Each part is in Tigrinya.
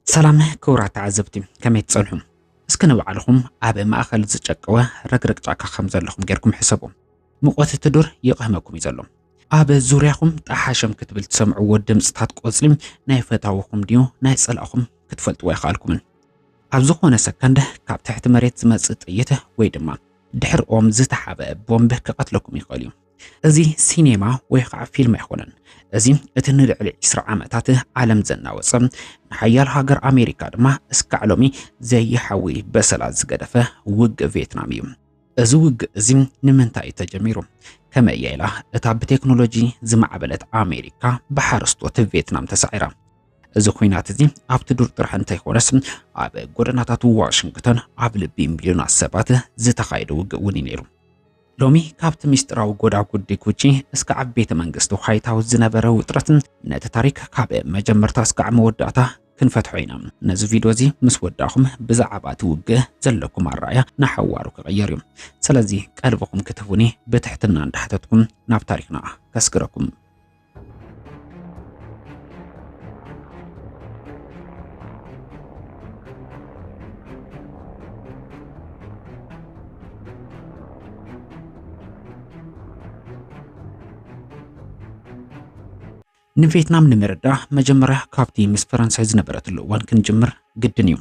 سلام كورات عزبتي كم يتصلهم اسكنوا عليكم عب ما أخل زجقوه رجرج جاك خمسة لكم غيركم حسابهم مقوات التدور يقهمكم يزلهم عب زوريكم تحاشم كتب تسمعوا ودم ستات قسلم نايفتاوكم ديو نايس الأخم كتفلت ويخالكم عب زخون سكنده كاب تحت مريت زمزت ايته ويدما دحر اوم زتحاب بومبه كقتلكم يقاليو ازي سينما ويقع فيلم يخونن ازي اتندعل 10 عامات عالم زناوصم حيال هاجر امريكا دما اسكعلومي زي حوي بسلا زقدفه وق فيتناميو ازوق ازي نمنتاي تجميرو كما يلا اتاب تكنولوجي زمعبلت امريكا بحرستوت فيتنام تسعيرا እዚ ኮይናት እዚ ኣብ ትዱር ጥራሕ እንተይኮነስ ኣብ ጎደናታት ዋሽንግተን ኣብ ልቢ ሚልዮናት ሰባት ዝተኻየደ ውግእ እውን ነይሩ ሎሚ ካብቲ ሚስጥራዊ ጎዳጉዲ ኩቺ እስከ ኣብ ቤተ መንግስቲ ዋይት ሃውስ ዝነበረ ውጥረት ነቲ ታሪክ ካብ መጀመርታ እስካዕ መወዳእታ ክንፈትሖ ኢና ነዚ ቪድዮ እዚ ምስ ወዳኹም ብዛዕባ እቲ ውግእ ዘለኩም ኣረኣያ ናሓዋሩ ክቕየር እዩ ስለዚ ቀልብኩም ክትህቡኒ ብትሕትና እንዳሕተትኩም ናብ ታሪክና ከስግረኩም ንቪየትናም ንምርዳ መጀመርያ ካብቲ ምስ ፈረንሳይ ዝነበረትሉ እዋን ክንጅምር ግድን እዩ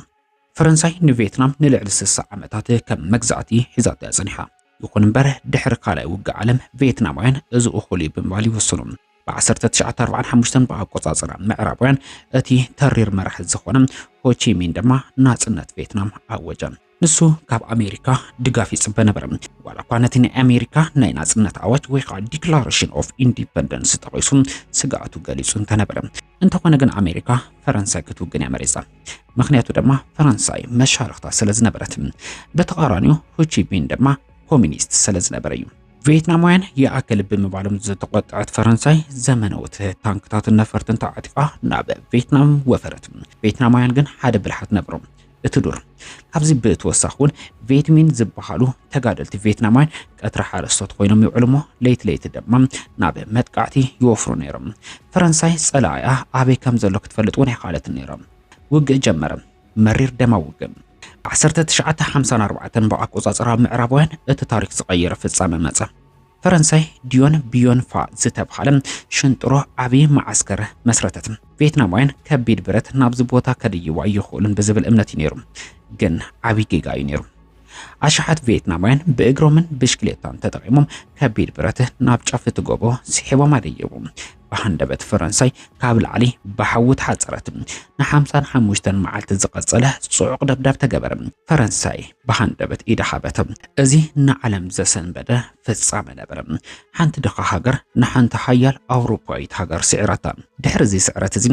ፈረንሳይ ንቪየትናም ንልዕሊ 60 ዓመታት ከም መግዛእቲ ሒዛታ ያጸኒሓ ይኹን እምበር ድሕሪ ካልኣይ ውግእ ዓለም ቪየትናማውያን እዚ እኹል ብምባል ይወስኑ ብ1945 ብኣቆጻጽራ ምዕራባውያን እቲ ተሪር መራሒ ዝኾነ ሆቺሚን ድማ ናጽነት ቪየትናም ኣወጀ ንሱ ካብ ኣሜሪካ ድጋፍ ይጽበ ነበር ዋላ እኳ ነቲ ኣሜሪካ ናይ ናጽነት ኣዋጅ ወይ ከዓ ዲክላሬሽን ኦፍ ኢንዲፐንደንስ ተቐይሱ ስጋኣቱ ገሊጹ እንተነበረ እንተኾነ ግን ኣሜሪካ ፈረንሳይ ክትውግን እያ መሪፃ ምክንያቱ ድማ ፈረንሳይ መሻርክታ ስለዝነበረት በተቃራኒው ሆቺሚን ድማ ኮሚኒስት ስለዝነበረ እዩ ቪየትናማውያን የኣከል ብምባሎም ዝተቆጣዐት ፈረንሳይ ዘመነውት ታንክታት ነፈርትን ተዓጢቃ ናብ ቪየትናም ወፈረት ቪየትናማውያን ግን ሓደ ብልሓት ነበሮም እትዱር ካብዚ ብትወሳኹን ቪየትሚን ዝበሃሉ ተጋደልቲ ቪየትናማውያን ቀትሪ ሓረስቶት ኮይኖም ይውዕልሞ ለይት ድማ ናብ መጥቃዕቲ ይወፍሩ ነይሮም ፈረንሳይ ጸላያ ኣበይ ከም ዘሎ ክትፈልጥ እውን ይኻለት ነይሮም ውግእ ጀመረ መሪር ደማ ውግእ 1954 በኣቆጻጽራ ምዕራባውያን እቲ ታሪክ ዝቀየረ ፍጻመ መጻ ፈረንሳይ ዲዮን ቢዮን ፋ ዝተብሃለ ሽንጥሮ ዓብይ ማዓስከር መስረተት ቪየትናማውያን ከቢድ ብረት ናብዚ ቦታ ከድይዋ ይኽእሉን ብዝብል እምነት ነይሩ ግን ዓብይ ጌጋ ነይሩ ኣሽሓት ቪየትናማውያን ብእግሮምን ብሽክሌታን ተጠቂሞም ከቢድ ብረት ናብ ጫፍ ትጎቦ ሲሒቦም ኣደየቡ በሃንደበት ፈረንሳይ ካብ ላዕሊ ብሓውት ሓፀረት ን55 መዓልቲ ዝቐጸለ ጽዑቕ ደብዳብ ተገበረ ፈረንሳይ በሃንደበት ኢዳሓበት እዚ ንዓለም ዘሰንበደ ፍጻመ ነበረ ሓንቲ ደኻ ሃገር ንሓንቲ ሓያል ኣውሮፓዊት ሃገር ስዕረታ ድሕሪ እዚ ስዕረት እዚ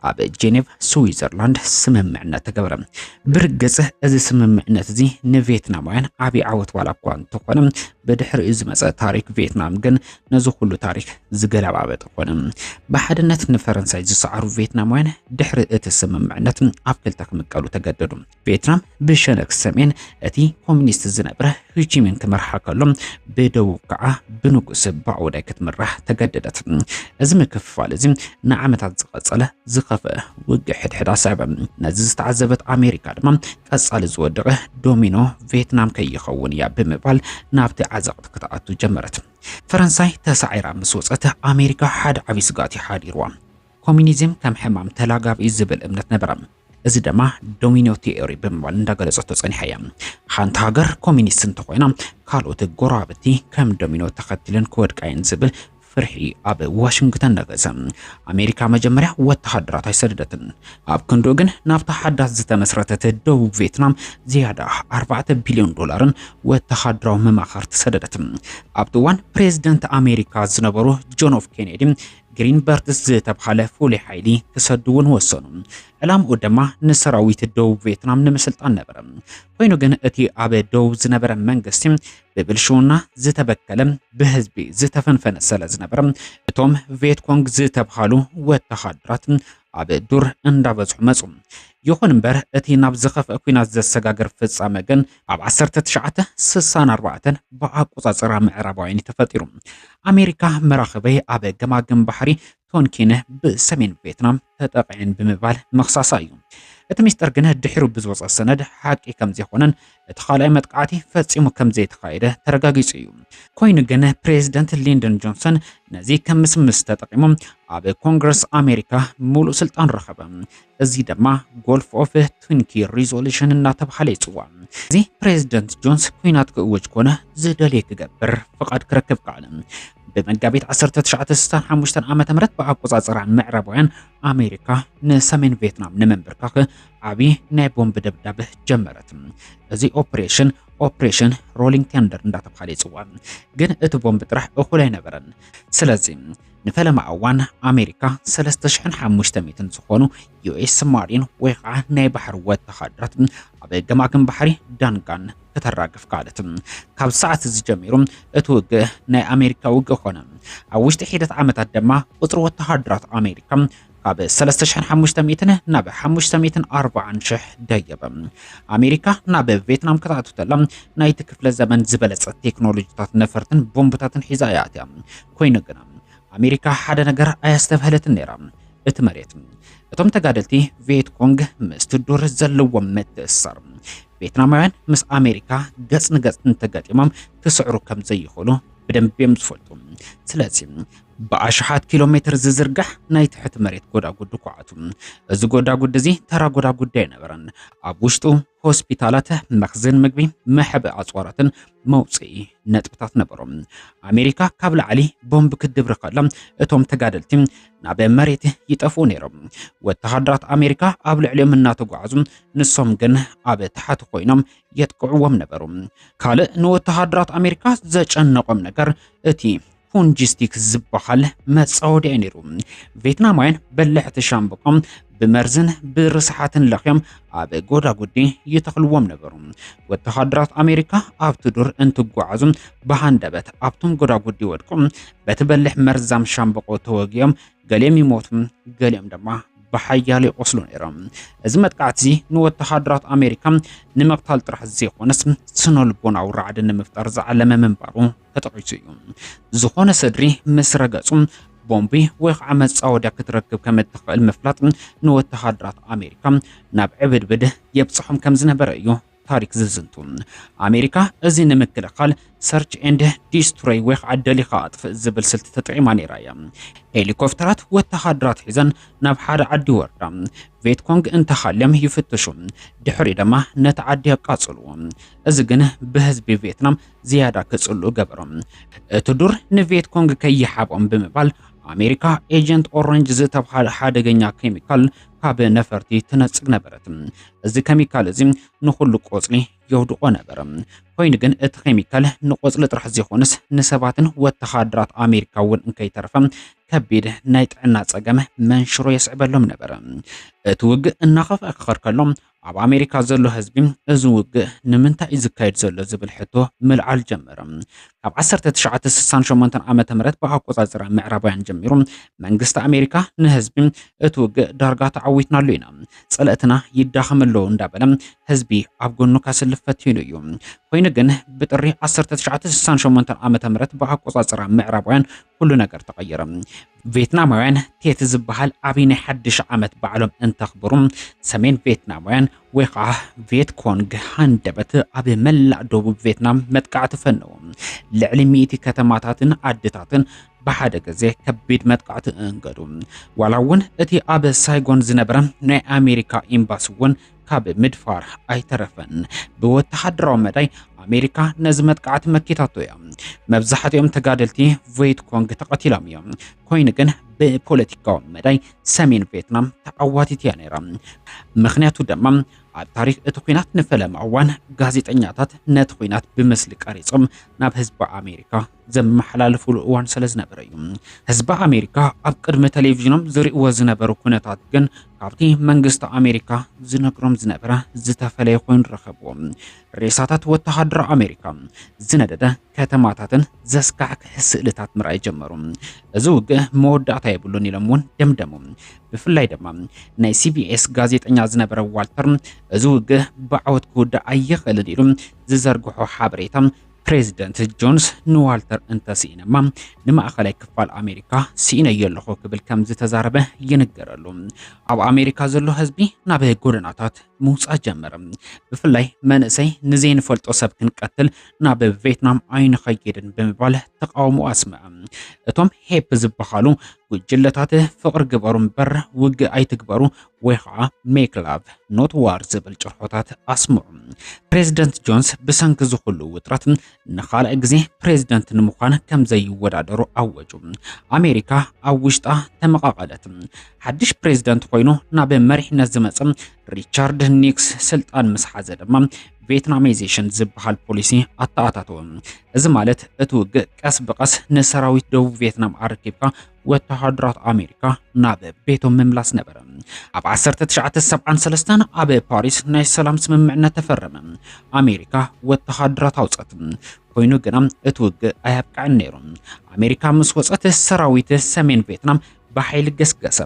ኣብ ጄኔቭ ስዊዘርላንድ ስምምዕነት ተገበረ ብርግጽ እዚ ስምምዕነት እዚ ንቪየትናማውያን ዓብይ ዓወት ዋላ እኳ እንተኾነ በድሕሪ እዚ መጸ ታሪክ ቪየትናም ግን ነዚ ኩሉ ታሪክ ዝገለባበጠ ኾነ በሓድነት ንፈረንሳይ ዝሰዓሩ ቪየትናማውያን ድሕሪ እቲ ስምምዕነት ኣብ ክልተ ክምቀሉ ተገደዱ ቪየትናም ብሸነክ ሰሜን እቲ ኮሚኒስት ዝነበረ ሆቺሚን ክመርሓ ከሎም ብደቡብ ከዓ ብንጉስ ባዕወዳይ ክትምራሕ ተገደደት እዚ ምክፍፋል እዚ ንዓመታት ዝቐጸለ ዝኸፍአ ውግእ ሕድሕድ ኣሳዕበ ነዚ ዝተዓዘበት ኣሜሪካ ድማ ቀጻሊ ዝወደቀ ዶሚኖ ቪየትናም ከይኸውን እያ ብምባል ናብቲ ዓዘቕቲ ክትኣቱ ጀመረት ፈረንሳይ ተሳዒራ ምስ ወፀት ኣሜሪካ ሓደ ዓብይ ስጋት ይሓዲርዋ ኮሚኒዝም ከም ሕማም ተላጋቢ ዝብል እምነት ነበረ እዚ ድማ ዶሚኖ ቲዮሪ ብምባል እንዳገለጸቶ ጸኒሓ እያ ሓንቲ ሃገር ኮሚኒስት እንተኮይና ካልኦት ጎራብቲ ከም ዶሚኖ ተኸትለን ክወድቃየን ዝብል ፍርሒ ኣብ ዋሽንግተን ነገሰ ኣሜሪካ መጀመርያ ወተሃደራት ኣይሰደደትን ኣብ ክንዶ ግን ናብታ ሓዳስ ዝተመስረተት ደቡብ ቪየትናም ዝያዳ 4 ቢልዮን ዶላርን ወተሃደራዊ መማኽርቲ ሰደደት ኣብ እዋን ፕሬዝደንት ኣሜሪካ ዝነበሩ ጆን ኤፍ ኬኔዲ ግሪንበርግስ ዝተብሃለ ፍሉይ ሓይሊ ክሰድውን ወሰኑ ዕላምኡ ድማ ንሰራዊት ደቡብ ቪየትናም ንምስልጣን ነበረ ኮይኑ ግን እቲ ኣብ ደቡብ ዝነበረ መንግስቲ ብብልሽውና ዝተበከለ ብህዝቢ ዝተፈንፈነ ስለዝነበረ እቶም ቪየትኮንግ ዝተብሃሉ ወተሃደራት ኣብ ዱር እንዳበጽሑ መጹ ይኹን እምበር እቲ ናብ ዝኸፍአ ኩናት ዘሰጋገር ፍጻመ ግን ኣብ 1964 ብኣቆጻጽራ ምዕራባውያን ተፈጢሩ ኣሜሪካ መራኸበይ ኣብ ገማግም ባሕሪ ቶንኪን ብሰሜን ቪየትናም ተጠቂዕን ብምባል መኽሳሳ እዩ እቲ ሚስጥር ግን ድሕሩ ብዝወፀ ሰነድ ሓቂ ከም ዘይኮነን እቲ ካልኣይ መጥቃዕቲ ፈጺሙ ከም ዘይተኻየደ ተረጋጊጹ እዩ። ኮይኑ ግን ፕሬዚደንት ሊንደን ጆንሰን ነዚ ከም ምስምስ ተጠቂሞም ኣብ ኮንግረስ ኣሜሪካ ሙሉእ ስልጣን ረኸበ። እዚ ድማ ጎልፍ ኦፍ ትዊንኪ ሪዞሉሽን እናተባህለ ይጽዋዕ። እዚ ፕሬዚደንት ጆንስ ኩናት ክእውጅ ኮነ ዝደልየ ክገብር ፍቃድ ክረክብ ከኣለ። በመጋቢት 1965 ዓመተ ምህረት በአቆጻጸር ምዕራባውያን አሜሪካ ንሰሜን ቪየትናም ንምንብርካኽ ዓቢ ናይ ቦምብ ደብዳቤ ጀመረት። እዚ ኦፕሬሽን ሮሊንግ ቴንደር እንዳተባሃለ ይጽዋዕ። ግን እቲ ቦምብ ጥራሕ እኹል ኣይነበረን። ስለዚ ንፈለማ እዋን አሜሪካ 3500 ዝኾኑ ዩኤስ ማሪን ወይ ከዓ ናይ ባሕሪ ወተሃደራት ኣብ ገማግም ባሕሪ ዳንጋን ከተራግፍ ካለት። ካብ ሰዓት ዝጀሚሩ እቲ ውግእ ናይ አሜሪካ ውግእ ኾነ። ኣብ ውሽጢ ሒደት ዓመታት ድማ ቁጽሪ ወተሃደራት አሜሪካ ካብ 3500 ናብ 540,000 ደየበ። አሜሪካ ናብ ቪየትናም ከተኣቱ ተላ ናይቲ ክፍለ ዘመን ዝበለጸ ቴክኖሎጂታት ነፈርትን ቦምብታትን ሒዛ እያ ኣትያ። ኮይኑ ግን አሜሪካ ሓደ ነገር ኣያስተብህለትን ነይራ፣ እቲ መሬት። እቶም ተጋደልቲ ቪየት ኮንግ ምስ ትዱር ዘለዎም ምትእስሳር ቪየትናማውያን ምስ አሜሪካ ገጽ ንገጽ እንተገጢሞም ክስዕሩ ከም ዘይኽእሉ ብደንብ እዮም ዝፈልጡ። ስለዚ በኣሽሓት ኪሎ ሜትር ዝዝርጋሕ ናይ ትሕቲ መሬት ጎዳጉድ ኳዓቱ። እዚ ጎዳጉድ እዚ ተራ ጎዳጉድ ኣይነበረን። ኣብ ውሽጡ ሆስፒታላት፣ መኽዝን ምግቢ፣ መሕቢ ኣጽዋራትን መውጽኢ ነጥብታት ነበሮም። አሜሪካ ካብ ላዕሊ ቦምብ ክድብሪ ከላ እቶም ተጋደልቲ ናብ መሬት ይጠፍኡ ነይሮም። ወተሃደራት አሜሪካ ኣብ ልዕሊኦም እናተጓዓዙ ንሶም ግን ኣብ ታሕቲ ኮይኖም የጥቅዕዎም ነበሩ። ካልእ ንወተሃደራት አሜሪካ ዘጨነቆም ነገር እቲ ፑንጂስቲክ ዝበሃል መጻወዲ ነይሩ። ቪየትናማውያን በልሕቲ ሻምበቆም ብመርዝን ብርስሓትን ለኽዮም ኣብ ጎዳጉዲ ይተኽልዎም ነበሩ። ወተሃደራት አሜሪካ ኣብቲ ዱር እንትጓዓዙ ብሃንደበት ኣብቶም ጎዳጉዲ ወድቁ በትበልሕ መርዛም ሻምበቆ ተወጊዮም ገሊኦም ይሞቱ፣ ገሊኦም ድማ በሓያል ይቆስሉ ነይሮም። እዚ መጥቃዕቲ ንወተሃደራት አሜሪካ ንምቕታል ጥራሕ ዘይኮነስ ስነልቦናዊ ራዕዲ ንምፍጣር ዝዓለመ ምንባሩ ተጠቂሱ እዩ። ዝኾነ ስድሪ ምስ ረገጹ ቦምቢ ወይ ከዓ መጻወድያ ክትረክብ ከም እትኽእል ምፍላጥ ንወተሃደራት አሜሪካ ናብ ዕብድብድ የብጽሖም ከም ዝነበረ እዩ ታሪክ ዝዝንቱ። አሜሪካ እዚ ንምክልኻል ሰርች ኤንድ ዲስትሮይ ወይ ከዓ ደሊኻ ኣጥፍእ ዝብል ስልቲ ተጠቂማ ነይራ እያ። ሄሊኮፕተራት ወተሃደራት ሒዘን ናብ ሓደ ዓዲ ወርዳ ቪየት ኮንግ እንተኻልዮም ይፍትሹ፣ ድሕሪ ድማ ነቲ ዓዲ ያቃጽልዎ። እዚ ግን ብህዝቢ ቪየትናም ዝያዳ ክጽልኡ ገበሮም። እቲ ዱር ንቪየት ኮንግ ከይሓቦም ብምባል አሜሪካ ኤጀንት ኦሬንጅ ዝተባሃለ ሓደገኛ ኬሚካል ካብ ነፈርቲ ትነጽግ ነበረት። እዚ ኬሚካል እዚ ንኹሉ ቆጽሊ የውድቆ ነበረ። ኮይኑ ግን እቲ ኬሚካል ንቆጽሊ ጥራሕ ዘይኾነስ ንሰባትን ወተሃደራት አሜሪካ እውን እንከይተረፈ ከቢድ ናይ ጥዕና ጸገም መንሽሮ የስዕበሎም ነበረ። እቲ ውግእ እናኸፍአ ክኸርከሎም ኣብ አሜሪካ ዘሎ ህዝቢ እዚ ውግእ ንምንታይ እዩ ዝካየድ ዘሎ ዝብል ሕቶ ምልዓል ጀመረ። ካብ 1968 ዓመተ ምህረት ብኣቆጻጽራ ምዕራባውያን ጀሚሩ መንግስቲ አሜሪካ ንህዝቢ እቲ ውግእ ዳርጋ ተዓዊትናሉ ኢና፣ ጸለእትና ይዳኸመሎ እንዳበለ ህዝቢ ኣብ ጎኑ ካስልፍ ፈቲኑ እዩ። ኮይኑ ግን ብጥሪ 1968 ዓመተ ምህረት ብኣቆጻጽራ ምዕራባውያን ኩሉ ነገር ተቀየረ። ቪየትናማውያን ቴት ዝበሃል ዓብይ ናይ ሓድሽ ዓመት በዓሎም እንተኽብሩ ሰሜን ቪየትናማውያን ወይ ከዓ ቪየት ኮንግ ሃንደበት ኣብ መላእ ደቡብ ቪየትናም መጥቃዕቲ ፈነዉ። ልዕሊ 100 ከተማታትን ዓድታትን ብሓደ ግዜ ከቢድ መጥቃዕቲ እንገዱ። ዋላ እውን እቲ ኣብ ሳይጎን ዝነበረ ናይ አሜሪካ ኤምባሲ እውን ካብ ምድፋር ኣይተረፈን። ብወተሃደራዊ መዳይ አሜሪካ ነዚ መጥቃዕቲ መኪታቶ እያ። መብዛሕትኦም ተጋደልቲ ቪየት ኮንግ ተቐቲሎም እዮም። ኮይኑ ግን ብፖለቲካዊ መዳይ ሰሜን ቪየትናም ተዓዋቲት እያ ነይራ። ምክንያቱ ድማ ኣብ ታሪክ እቲ ኩናት ንፈለማ እዋን ጋዜጠኛታት ነቲ ኩናት ብምስሊ ቀሪጾም ናብ ህዝቢ አሜሪካ ዘመሓላልፍሉ እዋን ስለ ዝነበረ እዩ። ህዝቢ አሜሪካ ኣብ ቅድሚ ቴሌቪዥኖም ዝርእዎ ዝነበሩ ኩነታት ግን ካብቲ መንግስቲ አሜሪካ ዝነግሮም ዝነበረ ዝተፈለየ ኮይኑ ረኸብዎም። ሬሳታት ወተሃደር አሜሪካ ዝነደደ ከተማታትን ዘስካዕክዕ ስእልታት ምርኣይ ጀመሩ። እዚ ውግእ መወዳእታ የብሉን ኢሎም እውን ደምደሙ። ብፍላይ ድማ ናይ ሲቢኤስ ጋዜጠኛ ዝነበረ ዋልተር እዚ ውግእ ብዓወት ክውዳእ ኣይኽእልን ኢሉ ዝዘርግሖ ሓበሬታ ፕሬዚደንት ጆንስ ንዋልተር እንተሲኢነማ ንማእኸላይ ክፋል ኣሜሪካ ሲኢነ የለኹ ክብል ከም ዝተዛረበ ይንገረሉ። ኣብ ኣሜሪካ ዘሎ ህዝቢ ናብ ጎደናታት ምውፃእ ጀመረ። ብፍላይ መንእሰይ ንዘይንፈልጦ ሰብ ክንቀትል ናብ ቪየትናም ኣይንኸይድን ብምባል ተቃውሞ ኣስምዐ። እቶም ሄፕ ዝበሃሉ ጉጅለታት ፍቅሪ ግበሩ እምበር ውግእ ኣይትግበሩ ወይ ከዓ ሜክ ላቭ ኖት ዋር ዝብል ጭርሖታት ኣስምዑ። ፕሬዚደንት ጆንስ ብሰንኪ ዝኩሉ ውጥረት ንኻልእ ግዜ ፕሬዚደንት ንምዃን ከም ዘይወዳደሩ ኣወጁ። ኣሜሪካ ኣብ ውሽጣ ተመቃቐለት። ሓድሽ ፕሬዚደንት ኮይኑ ናብ መሪሕነት ዝመጽ ሪቻርድ ኒክስ ስልጣን ምስ ሓዘ ድማ ቪየትናማይዜሽን ዝበሃል ፖሊሲ ኣተኣታተወ። እዚ ማለት እቲ ውግእ ቀስ ብቀስ ንሰራዊት ደቡብ ቪየትናም ኣረኪብካ ወተሃደራት ኣሜሪካ ናብ ቤቶም ምምላስ ነበረ። ኣብ 1973 ኣብ ፓሪስ ናይ ሰላም ስምምዕነት ተፈረመ። ኣሜሪካ ወተሃደራት ኣውፀት። ኮይኑ ግና እቲ ውግእ ኣያብቃዕን ነይሩ። ኣሜሪካ ምስ ወፀት ሰራዊት ሰሜን ቪየትናም በሓይሊ ገስገሰ።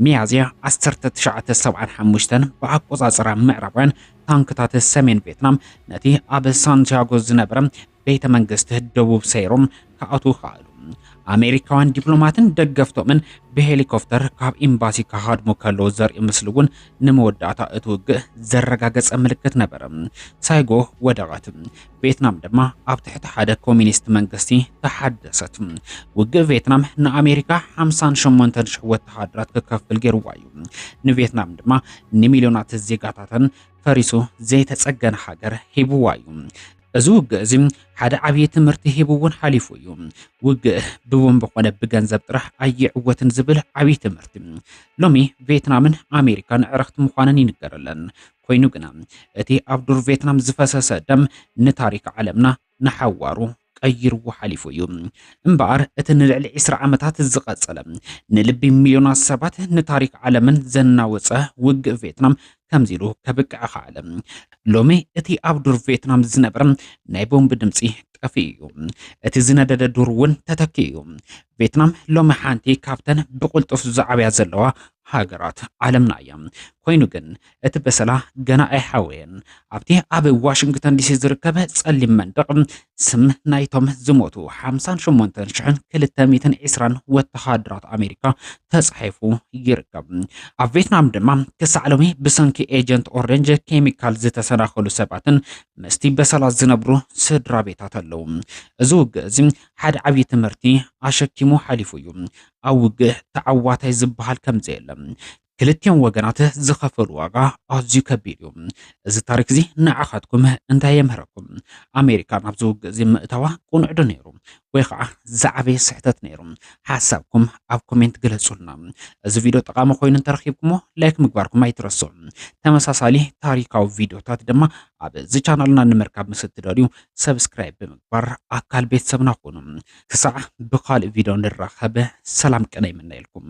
ሚያዝያ 1975 ብኣቆፃፅራ ምዕራባውያን ታንክታት ሰሜን ቪየትናም ነቲ ኣብ ሳንቲያጎ ዝነበረ ቤተ መንግስቲ ደቡብ ሰይሮም ካኣትዉ ኸኣሉ። ኣሜሪካውያን ዲፕሎማትን ደገፍቶምን ብሄሊኮፕተር ካብ ኤምባሲ ካሃድሞ ከለዉ ዘርኢ ምስሊ እውን ንመወዳእታ እቲ ውግእ ዘረጋገፀ ምልክት ነበረ። ሳይጎ ወደቐት። ቪየትናም ድማ ኣብ ትሕቲ ሓደ ኮሚኒስት መንግስቲ ተሓደሰት። ውግእ ቪየትናም ንኣሜሪካ 58,000 ወተሃደራት ክከፍል ገይርዋ እዩ። ንቪየትናም ድማ ንሚልዮናት ዜጋታትን ፈሪሱ ዘይተፀገነ ሃገር ሂብዋ እዩ። እዚ ውግእ እዚ ሓደ ዓብዪ ትምህርቲ ሂቡ እውን ሓሊፉ እዩ። ውግእ ብቦምብ ኮነ ብገንዘብ ጥራሕ ኣይዕወትን ዝብል ዓብዪ ትምህርቲ ሎሚ ቪየትናምን ኣሜሪካን ዕረኽቲ ምዃነን ይንገረለን። ኮይኑ ግና እቲ ኣብ ዱር ቪየትናም ዝፈሰሰ ደም ንታሪክ ዓለምና ንሓዋሩ ቀይርዎ ሓሊፉ እዩ። እምበኣር እቲ ንልዕሊ 20 ዓመታት ዝቐፀለ ንልቢ ሚልዮናት ሰባት ንታሪክ ዓለምን ዘናወፀ ውግእ ቪየትናም ከምዚሉ ከብቅዕ ኸኣለ። ሎሚ እቲ ኣብ ዱር ቪየትናም ዝነበረ ናይ ቦምቢ ድምፂ ጠፊ እዩ። እቲ ዝነደደ ዱር እውን ተተኪ እዩ። ቪየትናም ሎሚ ሓንቲ ካብተን ብቁልጡፍ ዝዓብያ ዘለዋ ሃገራት ዓለምና እያ። ኮይኑ ግን እቲ በሰላ ገና ኣይሓወየን። ኣብቲ ኣብ ዋሽንግተን ዲሲ ዝርከብ ጸሊም መንደቕ ስም ናይቶም ዝሞቱ 58,220 ወተሃደራት ኣሜሪካ ተጻሒፉ ይርከብ። ኣብ ቪየትናም ድማ ክሳዕ ሎሚ ብሰንኪ ኤጀንት ኦሬንጅ ኬሚካል ዝተሰናኸሉ ሰባትን ምስቲ በሰላ ዝነብሩ ስድራ ቤታት ኣለዉ። እዚ ውግእ እዚ ሓደ ዓብዪ ትምህርቲ ኣሸኪሙ ሓሊፉ እዩ። ኣብ ውግእ ተዓዋታይ ዝበሃል ከምዚ የለን። ክልቲኦም ወገናት ዝኸፈሉ ዋጋ ኣዝዩ ከቢድ እዩ። እዚ ታሪክ እዚ ንዓኻትኩም እንታይ የምህረኩም? ኣሜሪካ ናብ ዝውግእ እዚ ምእታዋ ቁኑዕ ዶ ነይሩ ወይ ከዓ ዝዓበየ ስሕተት ነይሩ? ሓሳብኩም ኣብ ኮሜንት ገለጹልና። እዚ ቪድዮ ጠቃሚ ኮይኑ እንተረኺብኩሞ ላይክ ምግባርኩም ኣይትረስዑ። ተመሳሳሊ ታሪካዊ ቪድዮታት ድማ ኣብ እዚ ቻናልና ንምርካብ ምስ እትደልዩ ሰብስክራይብ ብምግባር ኣካል ቤተሰብና ኮኑ። ክሳዕ ብኻልእ ቪድዮ ንራኸብ። ሰላም ቀና ይምነየልኩም።